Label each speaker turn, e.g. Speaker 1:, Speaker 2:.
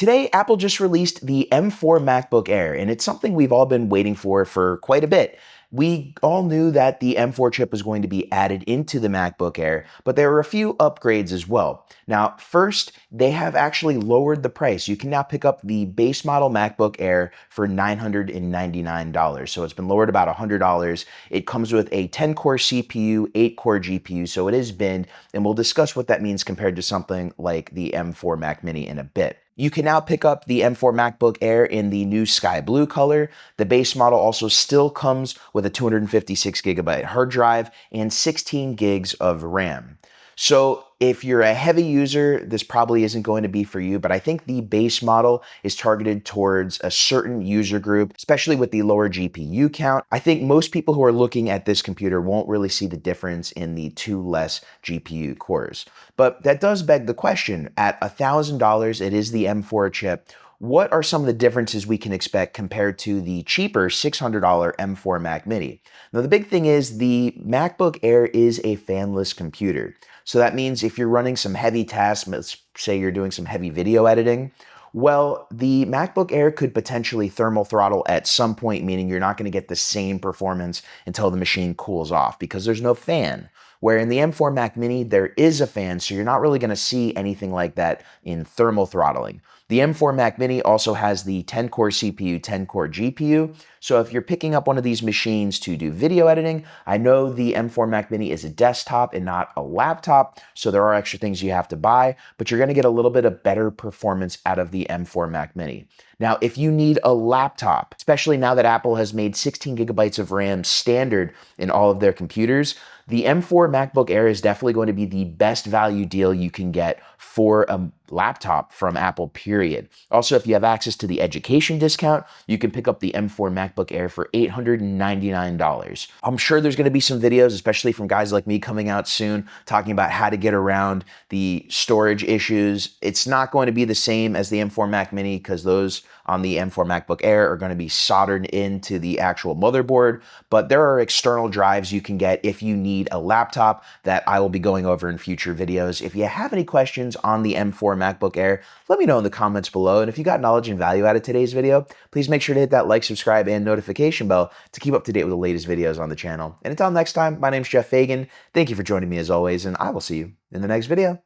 Speaker 1: Today, Apple just released the M4 MacBook Air, and it's something we've all been waiting for quite a bit. We all knew that the M4 chip was going to be added into the MacBook Air, but there were a few upgrades as well. Now, first, they have actually lowered the price. You can now pick up the base model MacBook Air for $999. So it's been lowered about $100. It comes with a 10-core CPU, 8-core GPU, so it is binned, and we'll discuss what that means compared to something like the M4 Mac Mini in a bit. You can now pick up the M4 MacBook Air in the new sky blue color. The base model also still comes with a 256 gigabyte hard drive and 16 gigs of RAM. So if you're a heavy user, this probably isn't going to be for you, but I think the base model is targeted towards a certain user group, especially with the lower GPU count. I think most people who are looking at this computer won't really see the difference in the 2 less GPU cores. But that does beg the question, at $1,000, it is the M4 chip. What are some of the differences we can expect compared to the cheaper $600 M4 Mac Mini? Now, the big thing is the MacBook Air is a fanless computer. So that means if you're running some heavy tasks, let's say you're doing some heavy video editing, well, the MacBook Air could potentially thermal throttle at some point, meaning you're not going to get the same performance until the machine cools off because there's no fan. Where in the M4 Mac Mini, there is a fan, so you're not really going to see anything like that in thermal throttling. The M4 Mac Mini also has the 10-core CPU, 10-core GPU, so if you're picking up one of these machines to do video editing, I know the M4 Mac Mini is a desktop and not a laptop, so there are extra things you have to buy, but you're going to get a little bit of better performance out of the M4 Mac Mini. Now, if you need a laptop, especially now that Apple has made 16 gigabytes of RAM standard in all of their computers, the M4 MacBook Air is definitely going to be the best value deal you can get for a laptop from Apple, period. Also, if you have access to the education discount, you can pick up the M4 MacBook Air for $899. I'm sure there's going to be some videos, especially from guys like me coming out soon, talking about how to get around the storage issues. It's not going to be the same as the M4 Mac Mini because those on the M4 MacBook Air are going to be soldered into the actual motherboard, but there are external drives you can get if you need a laptop that I will be going over in future videos. If you have any questions on the M4 MacBook Air, let me know in the comments below, and if you got knowledge and value out of today's video, please make sure to hit that like, subscribe, and notification bell to keep up to date with the latest videos on the channel. And until next time, my name's Jeff Fagien. Thank you for joining me as always, and I will see you in the next video.